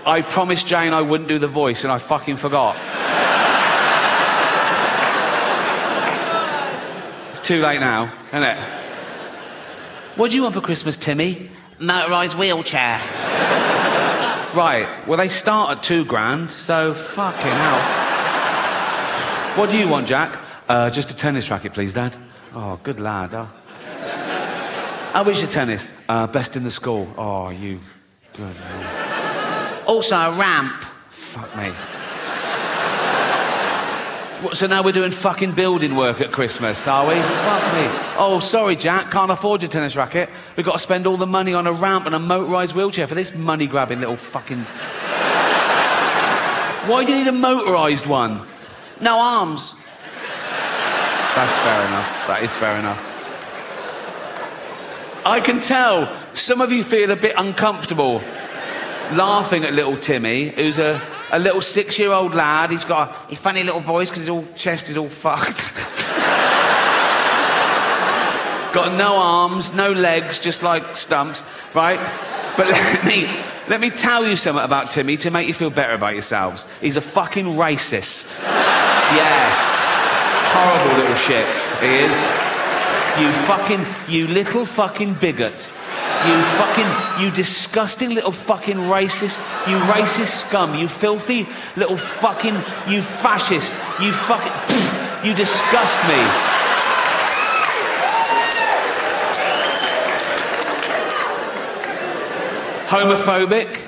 I promised Jane I wouldn't do the voice, and I fucking forgot. It's too late now, isn't it? What do you want for Christmas, Timmy? Motorised wheelchair. Right, well, they start at $2,000, so fucking hell. What do you want, Jack? Just a tennis racket, please, Dad. Oh, good lad. How is your tennis? Best in the school. Oh, you... Good. Also a ramp. Fuck me. What, so now we're doing fucking building work at Christmas, are we? Fuck me. Oh, sorry, Jack, can't afford your tennis racket. We've got to spend all the money on a ramp and a motorised wheelchair for this money-grabbing little fucking... Why do you need a motorised one? No arms. That's fair enough. That is fair enough. I can tell some of you feel a bit uncomfortable laughing at little Timmy, who's a little 6-year-old lad. He's got a funny little voice because his chest is all fucked. Got no arms, no legs, just like stumps, right? But let me tell you something about Timmy to make you feel better about yourselves. He's a fucking racist. Yes. Horrible little shit, he is. You little fucking bigot. You disgusting little fucking racist, you racist scum, you filthy little fucking, you fascist, you fucking, you disgust me. Homophobic?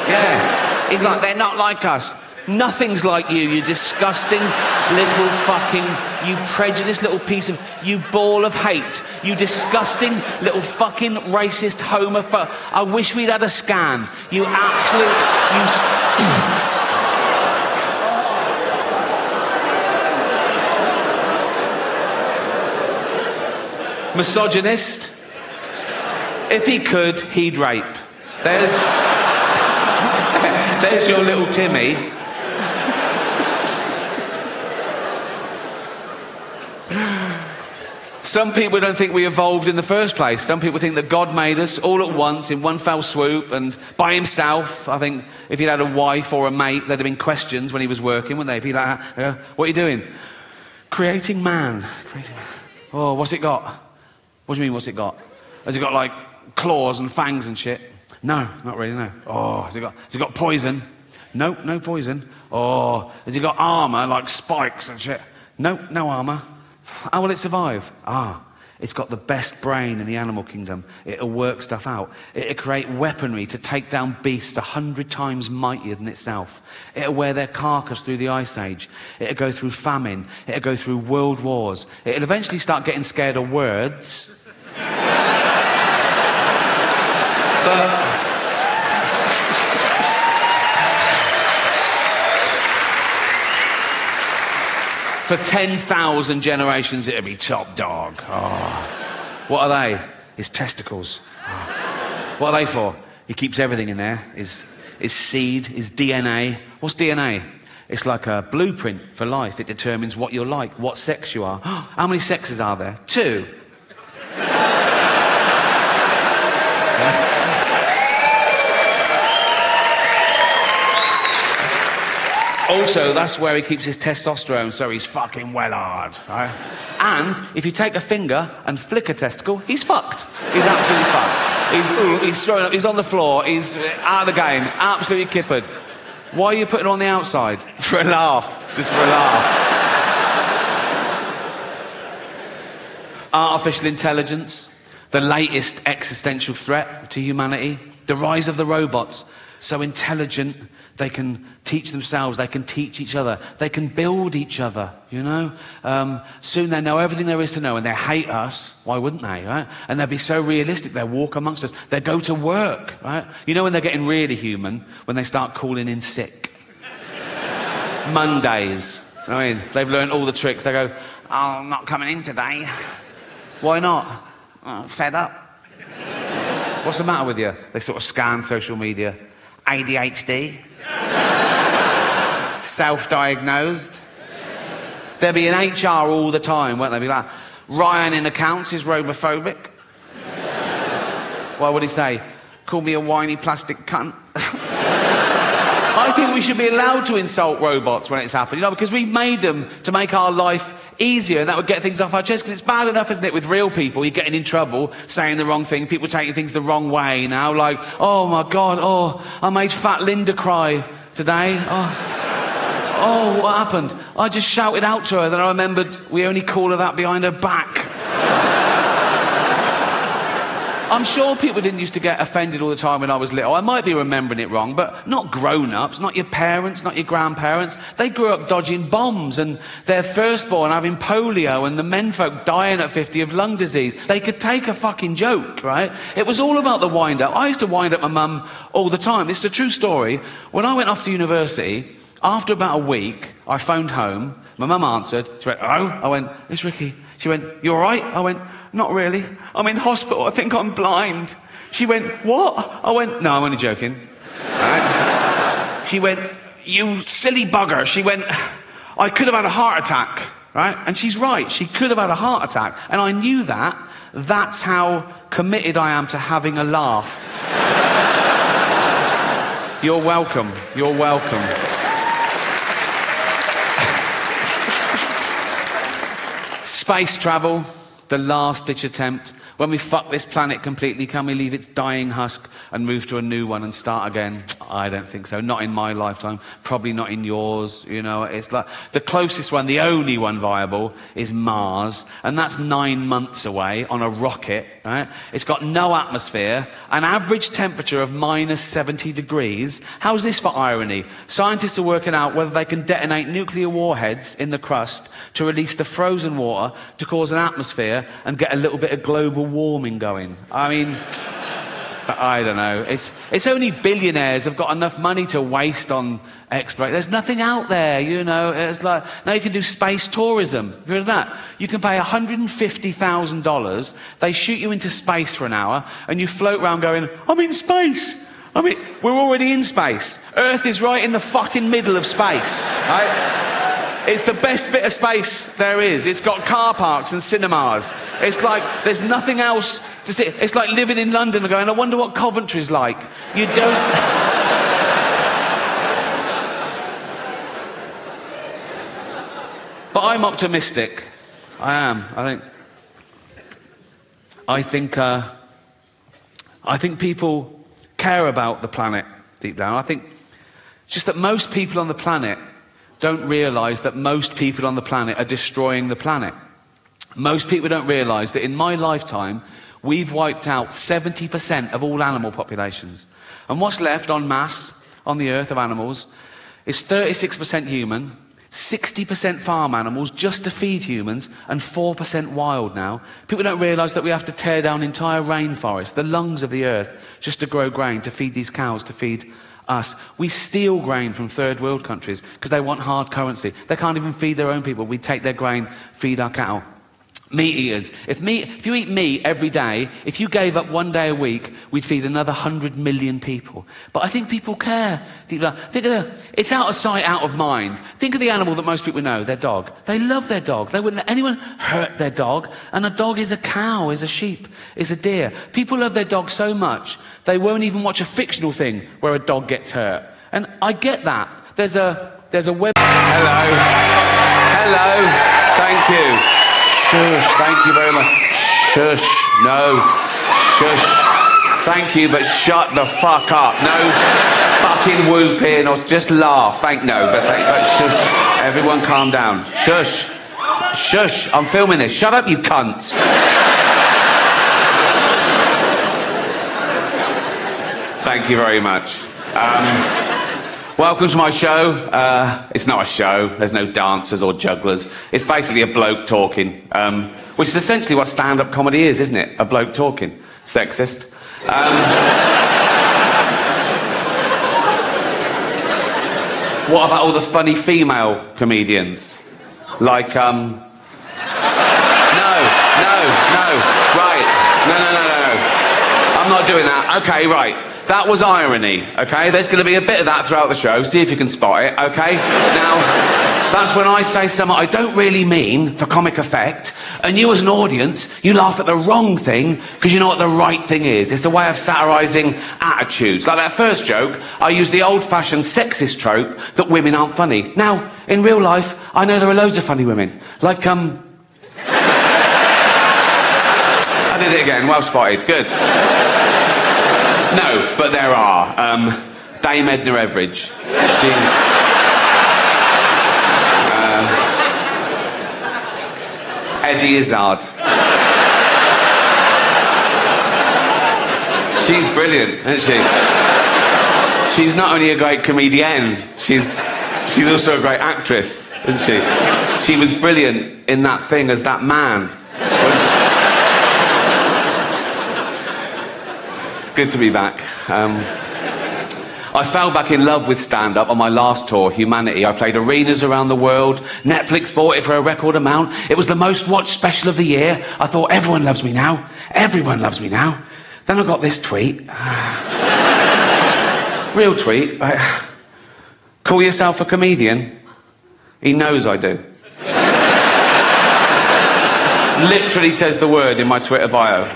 Yeah. He's like, they're not like us. Nothing's like you disgusting little fucking, you prejudiced little piece of, you ball of hate, you disgusting little fucking racist homophobe. I wish we'd had a scan. You absolute, you... Misogynist. If he could, he'd rape. There's your little Timmy. Some people don't think we evolved in the first place. Some people think that God made us all at once in one fell swoop and by himself. I think if he'd had a wife or a mate, there'd have been questions when he was working, wouldn't they? If he'd like, what are you doing? Creating man. Oh, what's it got? What do you mean, what's it got? Has it got, like, claws and fangs and shit? No, not really, no. Oh, has it got poison? No, no poison. Oh, has it got armour, like spikes and shit? No, no armour. How will it survive? It's got the best brain in the animal kingdom. It'll work stuff out. It'll create weaponry to take down beasts 100 times mightier than itself. It'll wear their carcass through the Ice Age. It'll go through famine. It'll go through world wars. It'll eventually start getting scared of words. But... for 10,000 generations, it'll be top dog. Oh. What are they? His testicles. Oh. What are they for? He keeps everything in there. His seed, his DNA. What's DNA? It's like a blueprint for life. It determines what you're like, what sex you are. How many sexes are there? 2. Also, that's where he keeps his testosterone, so he's fucking well hard, right? And if you take a finger and flick a testicle, he's fucked. He's absolutely fucked. He's throwing up, he's on the floor, he's out of the game, absolutely kippered. Why are you putting it on the outside? For a laugh, just for a laugh. Artificial intelligence, the latest existential threat to humanity, the rise of the robots, so intelligent, they can teach themselves, they can teach each other, they can build each other, you know? Soon they know everything there is to know and they hate us. Why wouldn't they, right? And they'll be so realistic, they'll walk amongst us, they'll go to work, right? You know when they're getting really human? When they start calling in sick. Mondays. I mean, they've learned all the tricks. They go, oh, I'm not coming in today. Why not? Oh, fed up. What's the matter with you? They sort of scan social media. ADHD. Self-diagnosed. They'll be in HR all the time, won't they? Be like, Ryan in accounts is homophobic. What would he say? Call me a whiny plastic cunt. I think we should be allowed to insult robots when it's happened, you know, because we've made them to make our life easier, and that would get things off our chest, because it's bad enough, isn't it, with real people, you're getting in trouble, saying the wrong thing, people taking things the wrong way now, like, oh my God, oh, I made Fat Linda cry today, oh, what happened? I just shouted out to her, then I remembered we only call her that behind her back. I'm sure people didn't used to get offended all the time when I was little. I might be remembering it wrong, but not grown-ups, not your parents, not your grandparents. They grew up dodging bombs and their firstborn having polio and the menfolk dying at 50 of lung disease. They could take a fucking joke, right? It was all about the wind-up. I used to wind up my mum all the time. This is a true story. When I went off to university, after about a week, I phoned home. My mum answered. She went, "Hello?" I went, "It's Ricky." She went, "You all right?" I went, "Not really. I'm in hospital. I think I'm blind." She went, "What?" I went, "No, I'm only joking." Right? She went, "You silly bugger." She went, "I could have had a heart attack." Right? And she's right. She could have had a heart attack. And I knew that. That's how committed I am to having a laugh. You're welcome. You're welcome. Space travel, the last-ditch attempt. When we fuck this planet completely, can we leave its dying husk and move to a new one and start again? I don't think so. Not in my lifetime. Probably not in yours. You know, it's like the closest one, the only one viable, is Mars, and that's 9 months away on a rocket. Right? It's got no atmosphere, an average temperature of -70 degrees. How's this for irony? Scientists are working out whether they can detonate nuclear warheads in the crust to release the frozen water to cause an atmosphere and get a little bit of global warming going. I mean, I don't know. It's only billionaires have got enough money to waste on exploration. There's nothing out there, you know. It's like, now you can do space tourism. Have you heard of that? You can pay $150,000. They shoot you into space for an hour, and you float around going, "I'm in space." I mean, we're already in space. Earth is right in the fucking middle of space, right? It's the best bit of space there is. It's got car parks and cinemas. It's like there's nothing else to see. It's like living in London and going, "I wonder what Coventry's like." You don't... But I'm optimistic. I am. I think people care about the planet deep down. I think just that most people on the planet don't realise that most people on the planet are destroying the planet. Most people don't realise that in my lifetime, we've wiped out 70% of all animal populations. And what's left en masse on the earth of animals is 36% human, 60% farm animals just to feed humans, and 4% wild now. People don't realise that we have to tear down entire rainforests, the lungs of the earth, just to grow grain, to feed these cows, to feed us. We steal grain from third world countries because they want hard currency. They can't even feed their own people. We take their grain, feed our cattle. Meat eaters. If you eat meat every day, if you gave up 1 day a week, we'd feed another 100 million people. But I think people care. Think of it's out of sight, out of mind. Think of the animal that most people know, their dog. They love their dog. They wouldn't let anyone hurt their dog. And a dog is a cow, is a sheep, is a deer. People love their dog so much, they won't even watch a fictional thing where a dog gets hurt. And I get that. There's a web... Hello, thank you. Shush, thank you very much. Shush, no. Shush. Thank you, but shut the fuck up. No fucking whooping or just laugh. But shush. Everyone calm down. Shush. Shush, I'm filming this. Shut up, you cunts. Thank you very much. Welcome to my show. It's not a show. There's no dancers or jugglers. It's basically a bloke talking, which is essentially what stand-up comedy is, isn't it? A bloke talking. Sexist. What about all the funny female comedians? Like, No. Right. No. I'm not doing that. Okay, right. That was irony, okay? There's going to be a bit of that throughout the show. See if you can spot it, okay? Now, That's when I say something I don't really mean for comic effect, and you as an audience, you laugh at the wrong thing because you know what the right thing is. It's a way of satirising attitudes. Like that first joke, I used the old-fashioned sexist trope that women aren't funny. Now, in real life, I know there are loads of funny women. Like, I did it again, well spotted, good. No, but there are. Dame Edna Everage. Eddie Izzard. She's brilliant, isn't she? She's not only a great comedian, she's also a great actress, isn't she? She was brilliant in that thing as that man. It's good to be back. I fell back in love with stand-up on my last tour, Humanity. I played arenas around the world. Netflix bought it for a record amount. It was the most watched special of the year. I thought, everyone loves me now. Everyone loves me now. Then I got this tweet. Real tweet. Call yourself a comedian? He knows I do. Literally says the word in my Twitter bio.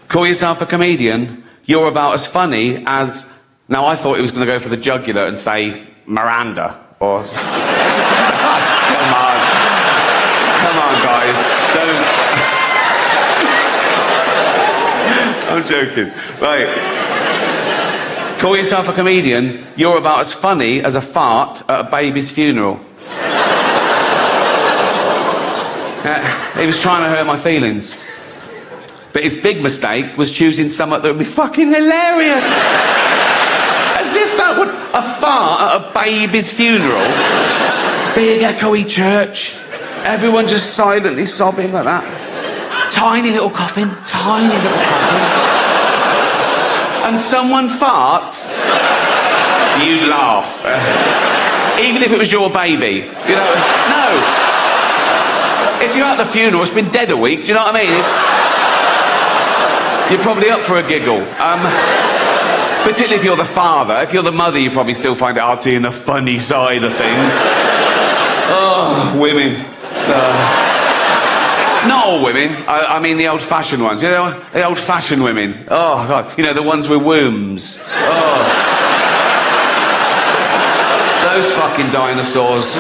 Call yourself a comedian? You're about as funny as... Now, I thought he was going to go for the jugular and say Miranda, or... Come on. Come on, guys. Don't... I'm joking. Right. Call yourself a comedian, you're about as funny as a fart at a baby's funeral. He was trying to hurt my feelings. But his big mistake was choosing something that would be fucking hilarious. As if that would... A fart at a baby's funeral. Big echoey church. Everyone just silently sobbing like that. Tiny little coffin. Tiny little coffin. And someone farts. You'd laugh. Even if it was your baby. You know? No. If you're at the funeral, it's been dead a week. Do you know what I mean? You're probably up for a giggle. Particularly if you're the father. If you're the mother, you probably still find it hard seeing the funny side of things. Oh, women. Not all women. I mean the old-fashioned ones. You know, the old-fashioned women. Oh, God. You know, the ones with wombs. Oh. Those fucking dinosaurs.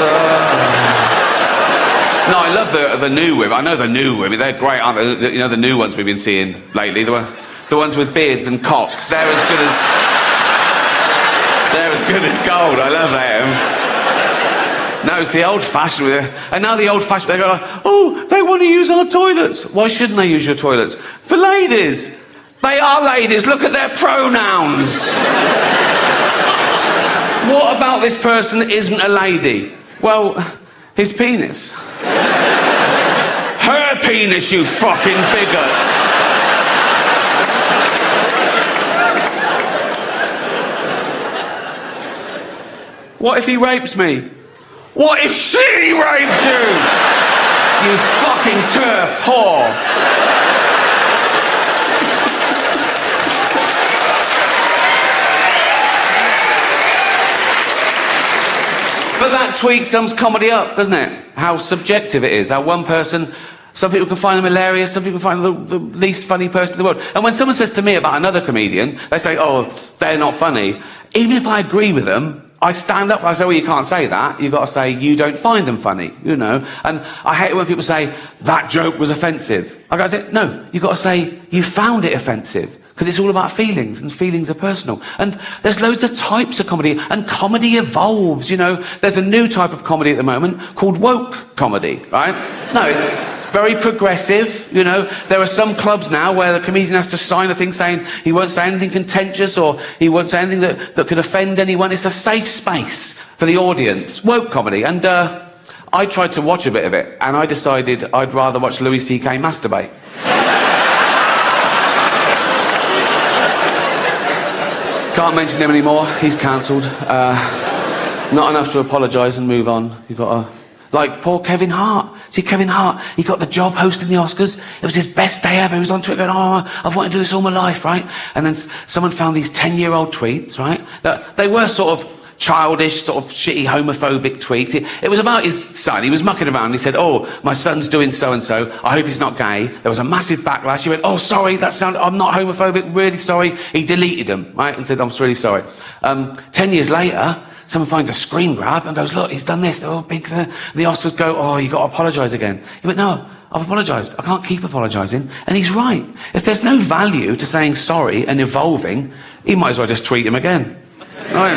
No, I love the new women. I know the new women. They're great, aren't they? You know, the new ones we've been seeing lately. The ones with beards and cocks. They're as good as gold. I love them. No, it's the old-fashioned. And now the old-fashioned, they go like, oh, they want to use our toilets. Why shouldn't they use your toilets? For ladies. They are ladies. Look at their pronouns. What about this person isn't a lady? Well, his penis. Her penis, you fucking bigot. What if he rapes me? What if she rapes you? You fucking turf whore. But that tweet sums comedy up, doesn't it? How subjective it is. How one person, some people can find them hilarious, some people find them the least funny person in the world. And when someone says to me about another comedian, they say, oh, they're not funny. Even if I agree with them, I stand up and I say, well, you can't say that. You've got to say, you don't find them funny, you know. And I hate it when people say, that joke was offensive. I go, no, you've got to say, you found it offensive. Because it's all about feelings, and feelings are personal. And there's loads of types of comedy, and comedy evolves, you know. There's a new type of comedy at the moment called woke comedy, right? No, it's very progressive, you know. There are some clubs now where the comedian has to sign a thing saying he won't say anything contentious or he won't say anything that could offend anyone. It's a safe space for the audience. Woke comedy. And I tried to watch a bit of it, and I decided I'd rather watch Louis C.K. masturbate. Can't mention him anymore. He's cancelled. Not enough to apologise and move on. You've got to... Like poor Kevin Hart. See, Kevin Hart, he got the job hosting the Oscars. It was his best day ever. He was on Twitter going, oh, I've wanted to do this all my life, right? And then someone found these 10-year-old tweets, right? That they were sort of childish, sort of shitty, homophobic tweets. It was about his son. He was mucking around. He said, "Oh, my son's doing so-and-so. I hope he's not gay." There was a massive backlash. He went, "Oh, sorry, I'm not homophobic, really sorry." He deleted them, right, and said, "I'm really sorry." 10 years later, someone finds a screen grab and goes, "Look, he's done this." Oh, big thing. The Oscars go, "Oh, you got to apologise again." He went, "No, I've apologised. I can't keep apologising." And he's right. If there's no value to saying sorry and evolving, he might as well just tweet him again. Right?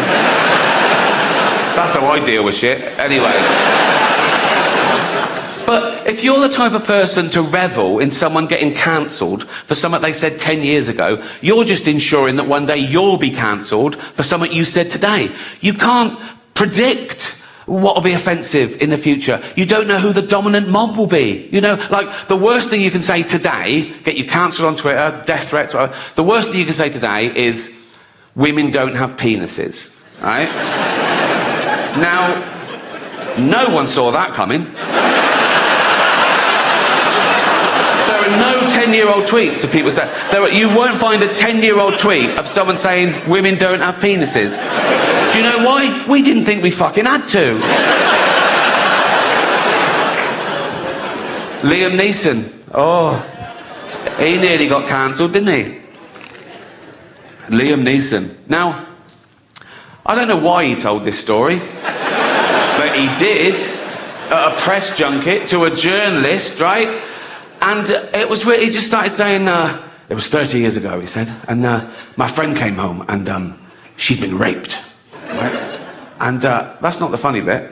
That's how I deal with shit, anyway. But if you're the type of person to revel in someone getting cancelled for something they said 10 years ago, you're just ensuring that one day you'll be cancelled for something you said today. You can't predict what will be offensive in the future. You don't know who the dominant mob will be. You know, like, the worst thing you can say today, get you cancelled on Twitter, death threats, whatever, the worst thing you can say today is, "Women don't have penises," right? Now, no one saw that coming. There are no 10-year-old tweets of people saying... You won't find a 10-year-old tweet of someone saying, "Women don't have penises." Do you know why? We didn't think we fucking had to. Liam Neeson. Oh, he nearly got cancelled, didn't he? Liam Neeson. Now, I don't know why he told this story, but he did at a press junket to a journalist, right? And it was where he just started saying, it was 30 years ago, he said, and my friend came home and she'd been raped, right? And that's not the funny bit.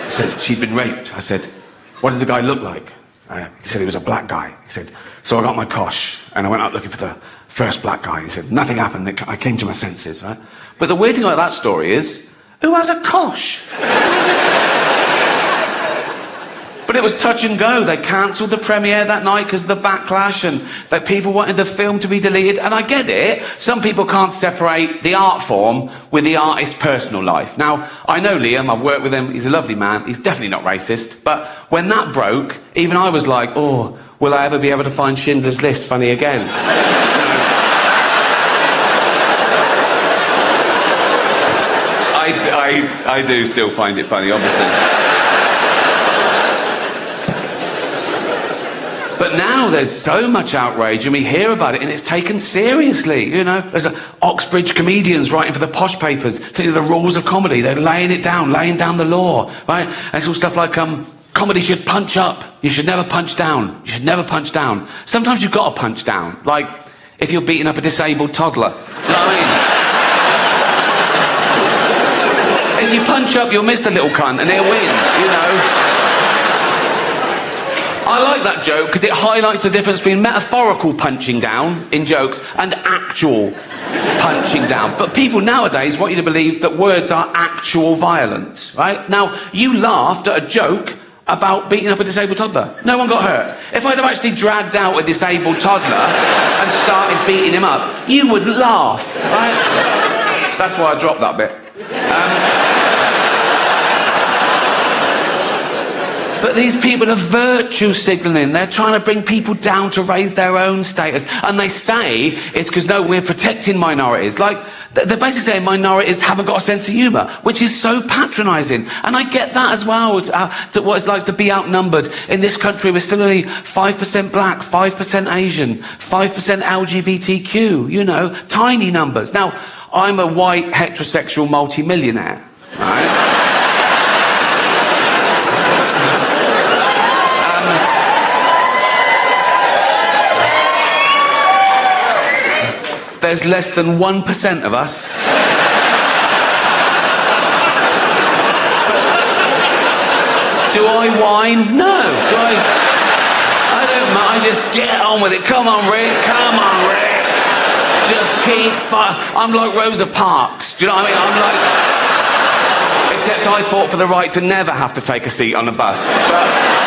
He said, she'd been raped. I said, "What did the guy look like?" He said, "He was a black guy." He said, "So I got my cosh and I went out looking for the first black guy." He said, "Nothing happened. I came to my senses," right? But the weird thing about that story is, who has a cosh? But it was touch and go. They cancelled the premiere that night because of the backlash and that people wanted the film to be deleted. And I get it. Some people can't separate the art form with the artist's personal life. Now, I know Liam. I've worked with him. He's a lovely man. He's definitely not racist. But when that broke, even I was like, "Oh, will I ever be able to find Schindler's List funny again?" I do still find it funny, obviously. But now there's so much outrage and we hear about it and it's taken seriously, you know. There's Oxbridge comedians writing for the posh papers, telling you the rules of comedy. They're laying down the law, right? And it's all stuff like, comedy should punch up. You should never punch down. You should never punch down. Sometimes you've got to punch down. Like, if you're beating up a disabled toddler. You know what I mean? If you punch up, you'll miss the little cunt and he'll win, you know. I like that joke because it highlights the difference between metaphorical punching down in jokes and actual punching down. But people nowadays want you to believe that words are actual violence, right? Now, you laughed at a joke about beating up a disabled toddler. No one got hurt. If I'd have actually dragged out a disabled toddler and started beating him up, you would laugh, right? That's why I dropped that bit. But these people are virtue signalling. They're trying to bring people down to raise their own status. And they say it's because, no, we're protecting minorities. Like, they're basically saying minorities haven't got a sense of humour, which is so patronising. And I get that as well, to what it's like to be outnumbered. In this country, we're still only 5% black, 5% Asian, 5% LGBTQ, you know, tiny numbers. Now, I'm a white, heterosexual multi-millionaire, right? There's less than 1% of us. Do I whine? No. Do I don't mind. I just get on with it. Come on, Rick. Come on, Rick. Just keep I'm like Rosa Parks. Do you know what I mean? I'm like... Except I fought for the right to never have to take a seat on a bus. But...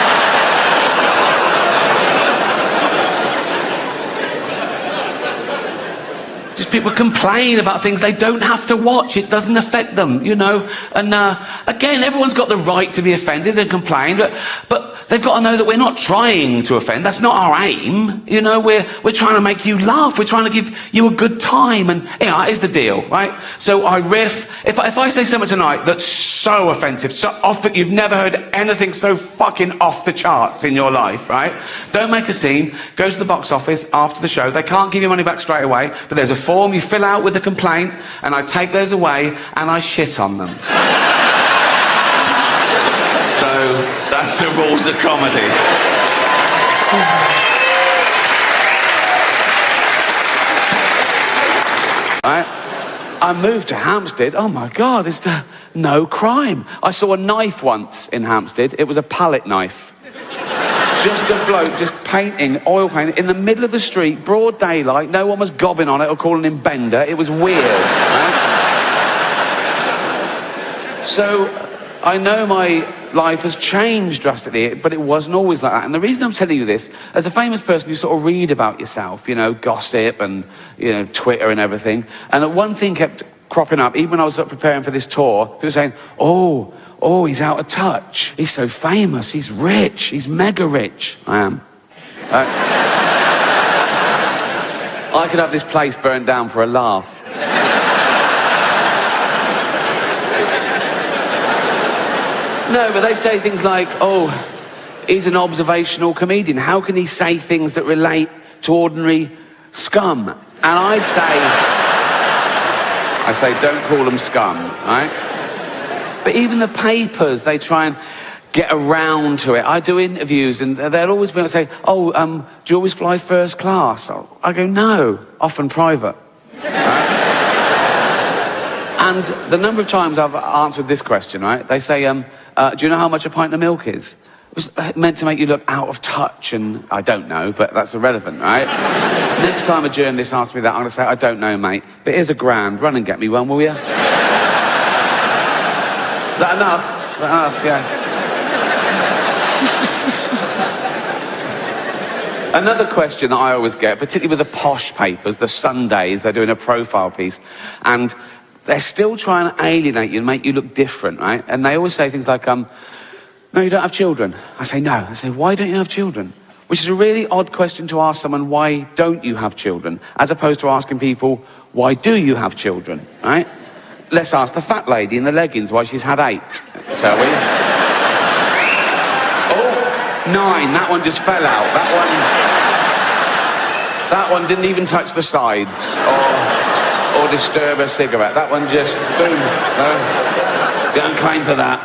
people complain about things they don't have to watch. It doesn't affect them, you know. And again, everyone's got the right to be offended and complain, but They've got to know that we're not trying to offend. That's not our aim. You know, we're trying to make you laugh. We're trying to give you a good time. And yeah, here's the deal, right? So I riff. If I say something tonight that's so offensive, so off that you've never heard anything so fucking off the charts in your life, right? Don't make a scene. Go to the box office after the show. They can't give you money back straight away, but there's a form you fill out with the complaint, and I take those away and I shit on them. So that's the rules of comedy. Right? I moved to Hampstead. Oh my God, it's no crime. I saw a knife once in Hampstead. It was a palette knife. Just a bloke just painting, oil painting, in the middle of the street, broad daylight. No one was gobbing on it or calling him Bender. It was weird. Right? So I know my life has changed drastically, but it wasn't always like that. And the reason I'm telling you this, as a famous person, you sort of read about yourself, you know, gossip and, you know, Twitter and everything. And one thing kept cropping up, even when I was preparing for this tour, people saying, oh, he's out of touch. He's so famous. He's rich. He's mega rich. I am. I could have this place burned down for a laugh. No, but they say things like, oh, he's an observational comedian. How can he say things that relate to ordinary scum? And I say, don't call them scum, right? But even the papers, they try and get around to it. I do interviews, and they'll always be able to say, oh, do you always fly first class? I go, no, often private. Right? And the number of times I've answered this question, right? They say, do you know how much a pint of milk is? It was meant to make you look out of touch, and I don't know, but that's irrelevant, right? Next time a journalist asks me that, I'm going to say, I don't know, mate, but here's £1,000. Run and get me one, will you? Is that enough? Is that enough? Yeah. Another question that I always get, particularly with the posh papers, the Sundays, they're doing a profile piece, and they're still trying to alienate you and make you look different, right? And they always say things like, no, you don't have children. I say, no. I say, why don't you have children? Which is a really odd question to ask someone, why don't you have children? As opposed to asking people, why do you have children, right? Let's ask the fat lady in the leggings why she's had 8, shall we? Oh, 9, that one just fell out. That one didn't even touch the sides. Or disturb a cigarette. That one just, boom. No, don't claim for that.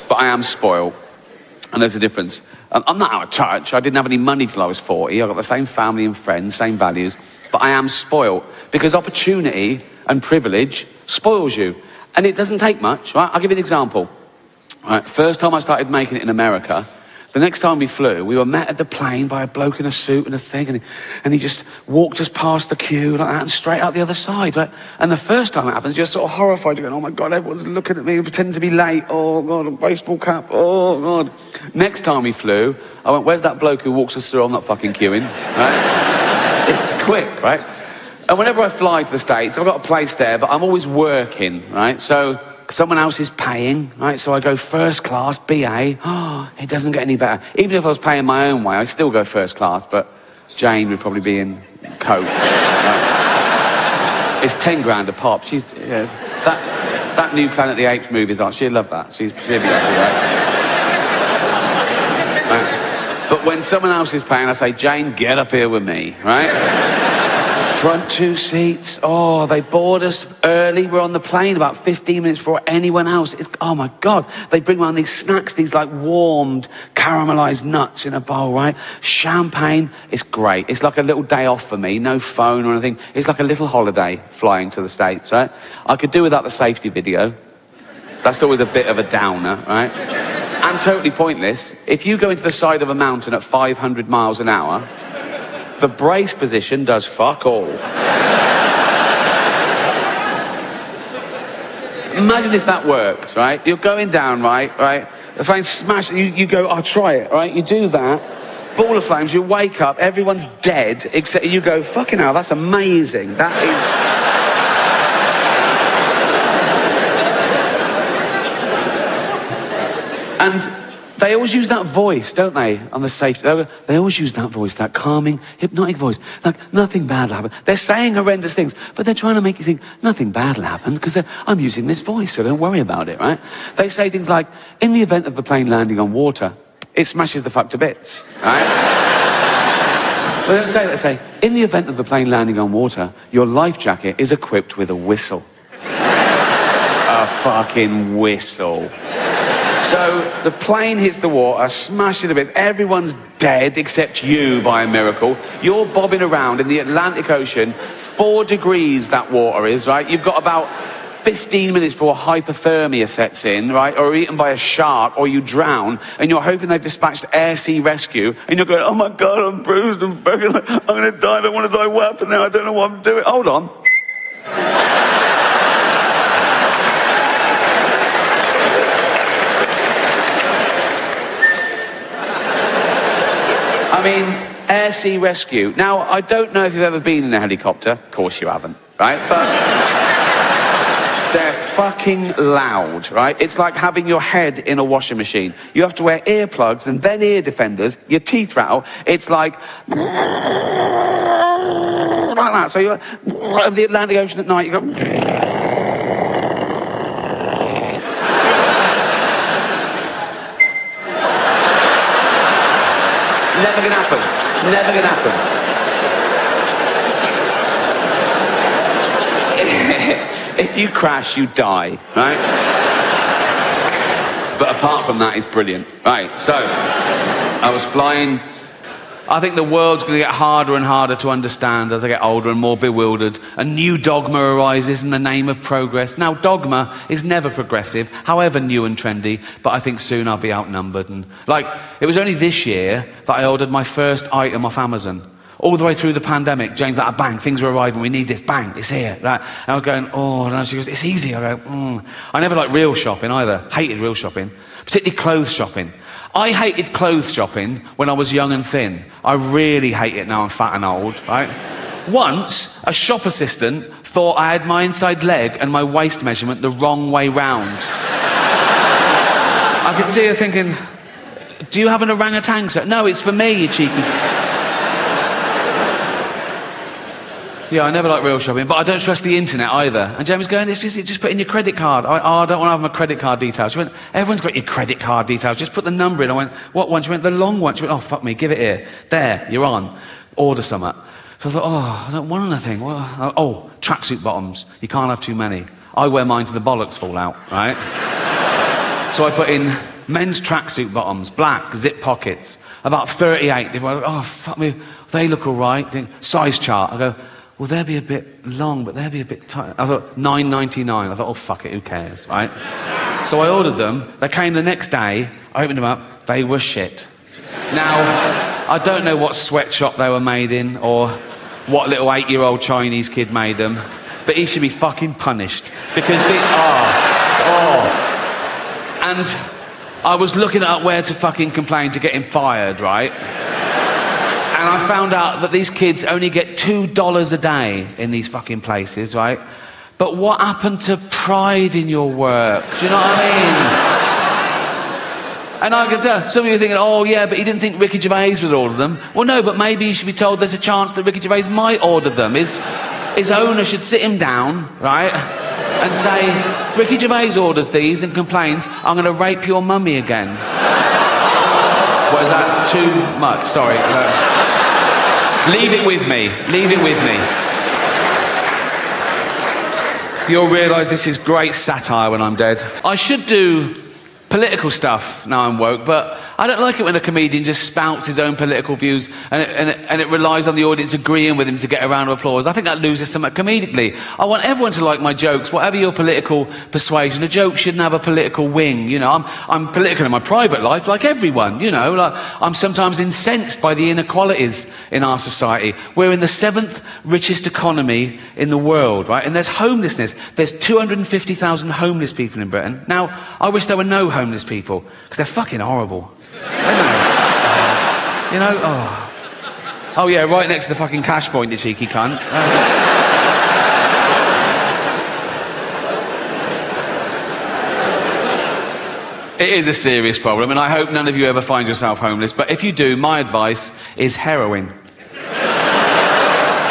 But I am spoiled. And there's a difference. I'm not out of touch. I didn't have any money till I was 40. I've got the same family and friends, same values. But I am spoiled. Because opportunity and privilege spoils you. And it doesn't take much, right? I'll give you an example. Right, first time I started making it in America, the next time we flew, we were met at the plane by a bloke in a suit and a thing, and he just walked us past the queue like that and straight out the other side, right? And the first time it happens, you're sort of horrified. You're going, oh my God, everyone's looking at me, pretending to be late. Oh God, a baseball cap. Oh God. Next time we flew, I went, where's that bloke who walks us through? I'm not fucking queuing, right? It's quick, right? And whenever I fly to the States, I've got a place there, but I'm always working, right? So someone else is paying, right? So I go first class, BA. Oh, it doesn't get any better. Even if I was paying my own way, I'd still go first class, but Jane would probably be in coach. Right? It's 10 grand a pop. She's, yeah, that new Planet of the Apes movies on, she'd love that. She'd be happy, right? But when someone else is paying, I say, Jane, get up here with me, right? Front 2 seats. Oh, they board us early. We're on the plane about 15 minutes before anyone else. Oh my God. They bring around these snacks, these like warmed, caramelized nuts in a bowl, right? Champagne. It's great. It's like a little day off for me. No phone or anything. It's like a little holiday flying to the States, right? I could do without the safety video. That's always a bit of a downer, right? And totally pointless. If you go into the side of a mountain at 500 miles an hour, the brace position does fuck all. Imagine if that worked, right? You're going down, right? The flames smash, you go, I'll try it, right? You do that, ball of flames, you wake up, everyone's dead, except you go, fucking hell, that's amazing. That is... And they always use that voice, don't they, on the safety. They always use that voice, that calming, hypnotic voice. Like, nothing bad will happen. They're saying horrendous things, but they're trying to make you think nothing bad will happen because I'm using this voice, so don't worry about it, right? They say things like, in the event of the plane landing on water, it smashes the fuck to bits, right? They don't say that. They say, in the event of the plane landing on water, your life jacket is equipped with a whistle. A fucking whistle. So the plane hits the water, smashes to bits. Everyone's dead except you by a miracle. You're bobbing around in the Atlantic Ocean. 4 degrees that water is, right? You've got about 15 minutes before hypothermia sets in, right? Or eaten by a shark, or you drown, and you're hoping they've dispatched air sea rescue, and you're going, oh my God, I'm bruised, I'm broken, I'm going to die, I don't want to die, what happened now? I don't know what I'm doing. Hold on. I mean, air sea rescue. Now, I don't know if you've ever been in a helicopter. Of course you haven't, right? But they're fucking loud, right? It's like having your head in a washing machine. You have to wear earplugs and then ear defenders. Your teeth rattle. It's like that. So you're over the Atlantic Ocean at night, you go... Never gonna happen. It's never gonna happen. If you crash, you die, right? But apart from that, it's brilliant. Right, so, I was flying. I think the world's gonna get harder and harder to understand as I get older and more bewildered. A new dogma arises in the name of progress. Now, dogma is never progressive, however new and trendy, but I think soon I'll be outnumbered. And, like, it was only this year that I ordered my first item off Amazon. All the way through the pandemic, Jane's like, bang, things are arriving, we need this, bang, it's here. Right? And I was going, oh, and she goes, it's easy. I go, I never liked real shopping either, hated real shopping, particularly clothes shopping. I hated clothes shopping when I was young and thin. I really hate it now I'm fat and old, right? Once, a shop assistant thought I had my inside leg and my waist measurement the wrong way round. I could see her thinking, do you have an orangutan, sir? No, it's for me, you cheeky... Yeah, I never like real shopping, but I don't trust the internet either. And Jamie's going, just put in your credit card. I don't want to have my credit card details. She went, everyone's got your credit card details, just put the number in. I went, what one? She went, the long one. She went, oh, fuck me, give it here. There, you're on. Order something. So I thought, oh, I don't want anything. Oh, tracksuit bottoms. You can't have too many. I wear mine till the bollocks fall out, right? So I put in men's tracksuit bottoms, black, zip pockets, about 38. Oh, fuck me, they look all right. Size chart. I go, well, they'll be a bit long, but they'll be a bit tight. I thought, $9.99. I thought, oh, fuck it, who cares, right? So I ordered them. They came the next day. I opened them up. They were shit. Now, I don't know what sweatshop they were made in or what little 8-year-old Chinese kid made them, but he should be fucking punished because they are. Oh. And I was looking at where to fucking complain to get him fired, right? And I found out that these kids only get $2 a day in these fucking places, right? But what happened to pride in your work? Do you know what I mean? And I can tell, some of you are thinking, oh yeah, but he didn't think Ricky Gervais would order them. Well no, but maybe you should be told there's a chance that Ricky Gervais might order them. His owner should sit him down, right? And say, if Ricky Gervais orders these and complains, I'm going to rape your mummy again. What, is that too much? Sorry. Leave it with me. Leave it with me. You'll realise this is great satire when I'm dead. I should do political stuff now I'm woke, but I don't like it when a comedian just spouts his own political views and it relies on the audience agreeing with him to get a round of applause. I think that loses something comedically. I want everyone to like my jokes, whatever your political persuasion. A joke shouldn't have a political wing, you know. I'm political in my private life, like everyone, you know. Like, I'm sometimes incensed by the inequalities in our society. We're in the 7th richest economy in the world, right? And there's homelessness. There's 250,000 homeless people in Britain. Now, I wish there were no homeless people, because they're fucking horrible. You know, oh yeah, right next to the fucking cash point, you cheeky cunt. It is a serious problem, and I hope none of you ever find yourself homeless. But if you do, my advice is heroin.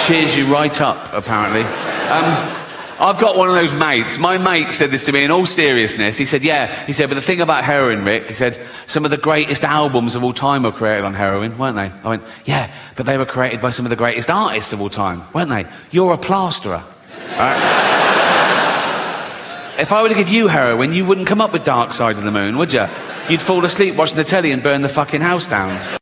Cheers you right up, apparently. I've got one of those mates. My mate said this to me in all seriousness. He said, but the thing about heroin, Rick, he said, some of the greatest albums of all time were created on heroin, weren't they? I went, yeah, but they were created by some of the greatest artists of all time, weren't they? You're a plasterer. Right? If I were to give you heroin, you wouldn't come up with Dark Side of the Moon, would you? You'd fall asleep watching the telly and burn the fucking house down.